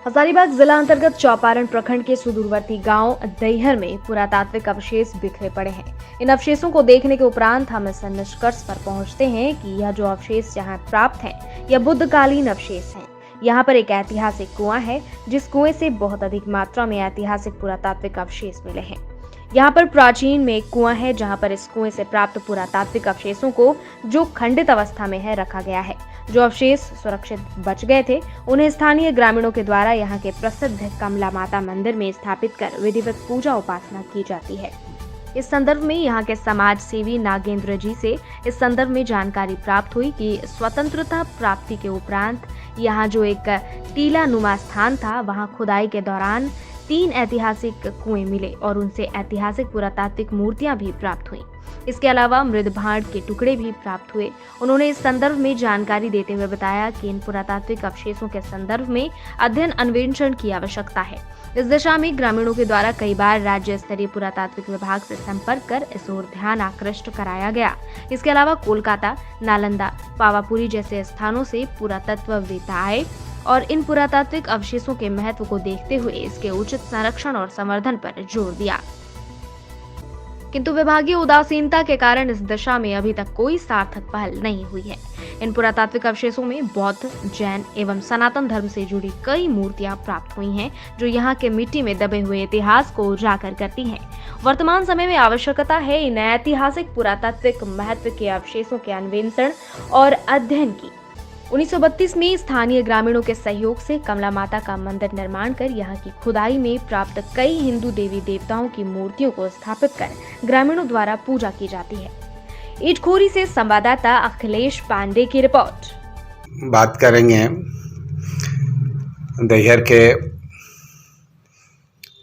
हजारीबाग जिला अंतर्गत चौपारण प्रखंड के सुदूरवर्ती गांव दैहर में पुरातात्विक अवशेष बिखरे पड़े हैं। इन अवशेषों को देखने के उपरांत हम इस निष्कर्ष पर पहुंचते हैं कि यह जो अवशेष यहाँ प्राप्त हैं, यह बुद्धकालीन अवशेष हैं। यहाँ पर एक ऐतिहासिक कुआं है, जिस कुएं से बहुत अधिक मात्रा में ऐतिहासिक पुरातात्विक अवशेष मिले हैं। यहाँ पर प्राचीन में एक कुआं है, जहाँ पर इस कुएं से प्राप्त पुरातात्विक अवशेषों को जो खंडित अवस्था में है रखा गया है। जो अवशेष सुरक्षित बच गए थे, उन्हें स्थानीय ग्रामीणों के द्वारा यहाँ के प्रसिद्ध कमला माता मंदिर में स्थापित कर विधिवत पूजा उपासना की जाती है। इस संदर्भ में यहाँ के समाज सेवी नागेंद्र जी से इस संदर्भ में जानकारी प्राप्त हुई कि स्वतंत्रता प्राप्ति के उपरांत यहाँ जो एक टीला नुमा स्थान था, वहाँ खुदाई के दौरान 3 ऐतिहासिक कुएं मिले और उनसे ऐतिहासिक पुरातात्विक मूर्तियां भी प्राप्त हुई। इसके अलावा मृद भांड के टुकड़े भी प्राप्त हुए। उन्होंने इस संदर्भ में जानकारी देते हुए बताया कि इन पुरातात्विक अवशेषों के संदर्भ में अध्ययन अन्वेषण की आवश्यकता है। इस दिशा में ग्रामीणों के द्वारा कई बार राज्य स्तरीय पुरातात्विक विभाग से संपर्क कर इस ओर ध्यान आकृष्ट कराया गया। इसके अलावा कोलकाता, नालंदा, पावापुरी जैसे स्थानों से पुरातत्ववेत्ता आए और इन पुरातात्विक अवशेषों के महत्व को देखते हुए इसके उचित संरक्षण और संवर्धन पर जोर दिया। किंतु विभागीय उदासीनता के कारण इस दिशा में अभी तक कोई सार्थक पहल नहीं हुई है। इन पुरातात्विक अवशेषों में बौद्ध, जैन एवं सनातन धर्म से जुड़ी कई मूर्तियां प्राप्त हुई हैं, जो यहाँ के मिट्टी में दबे हुए इतिहास को उजागर करती हैं। वर्तमान समय में आवश्यकता है इन ऐतिहासिक पुरातात्विक महत्व के अवशेषों के अन्वेषण और अध्ययन की। 1932 में स्थानीय ग्रामीणों के सहयोग से कमला माता का मंदिर निर्माण कर यहाँ की खुदाई में प्राप्त कई हिंदू देवी देवताओं की मूर्तियों को स्थापित कर ग्रामीणों द्वारा पूजा की जाती है। इटखोरी से संवाददाता अखिलेश पांडे की रिपोर्ट। बात करेंगे दैहर के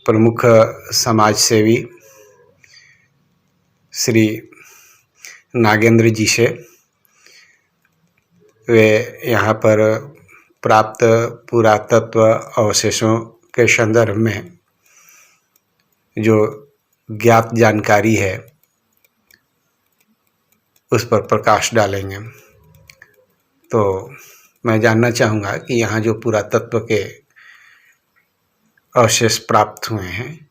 प्रमुख समाज सेवी श्री नागेंद्र जी से। वे यहाँ पर प्राप्त पुरातत्व अवशेषों के संदर्भ में जो ज्ञात जानकारी है उस पर प्रकाश डालेंगे। तो मैं जानना चाहूँगा कि यहाँ जो पुरातत्व के अवशेष प्राप्त हुए हैं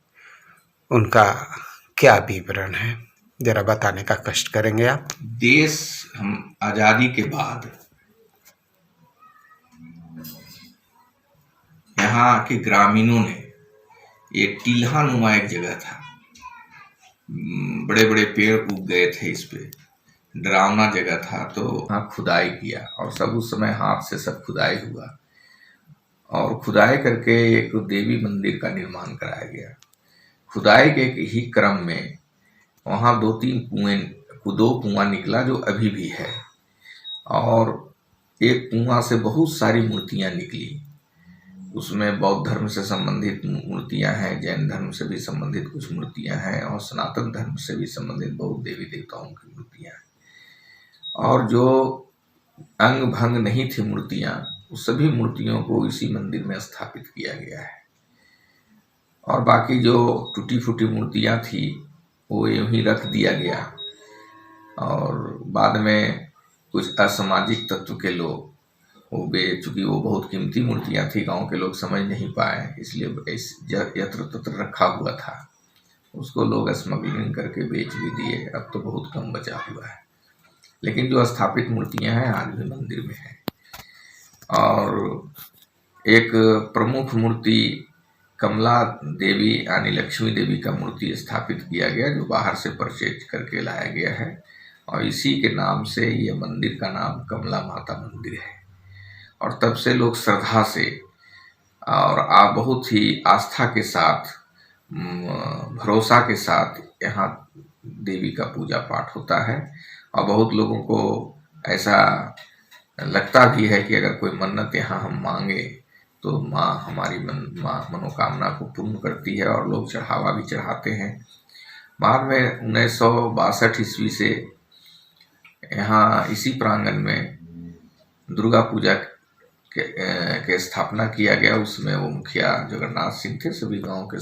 उनका क्या विवरण है, जरा बताने का कष्ट करेंगे आप। देश हम आज़ादी के बाद यहाँ के ग्रामीणों ने एक टीला नुमा एक जगह था, बड़े बड़े पेड़ उग गए थे, इस पे डरावना जगह था, तो वहाँ खुदाई किया और सब उस समय हाथ से सब खुदाई हुआ और खुदाई करके एक देवी मंदिर का निर्माण कराया गया। खुदाई के ही क्रम में वहाँ 2 कुआं निकला जो अभी भी है और एक कुआं से बहुत सारी मूर्तियाँ निकली। उसमें बौद्ध धर्म से संबंधित मूर्तियां हैं, जैन धर्म से भी संबंधित कुछ मूर्तियां हैं और सनातन धर्म से भी संबंधित बहुत देवी देवताओं की मूर्तियां हैं। और जो अंग भंग नहीं थी मूर्तियां, उस सभी मूर्तियों को इसी मंदिर में स्थापित किया गया है और बाकी जो टूटी फूटी मूर्तियां थी वो यूं ही रख दिया गया। और बाद में कुछ असामाजिक तत्व के लोग चूंकि वो बहुत कीमती मूर्तियां थी, गांव के लोग समझ नहीं पाए, इसलिए यत्र तत्र रखा हुआ था, उसको लोग स्मगलिंग करके बेच भी दिए। अब तो बहुत कम बचा हुआ है, लेकिन जो स्थापित मूर्तियां हैं आज भी मंदिर में है। और एक प्रमुख मूर्ति कमला देवी यानी लक्ष्मी देवी का मूर्ति स्थापित किया गया, जो बाहर से परचेज करके लाया गया है और इसी के नाम से ये मंदिर का नाम कमला माता मंदिर है। और तब से लोग श्रद्धा से और बहुत ही आस्था के साथ, भरोसा के साथ यहाँ देवी का पूजा पाठ होता है। और बहुत लोगों को ऐसा लगता भी है कि अगर कोई मन्नत यहाँ हम मांगे तो माँ हमारी मनोकामना को पूर्ण करती है और लोग चढ़ावा भी चढ़ाते हैं। बाद में 1962 ईस्वी से यहाँ इसी प्रांगण में दुर्गा पूजा के स्थापना किया गया। उसमें वो मुखिया जगन्नाथ सिंह थे, सभी गांव के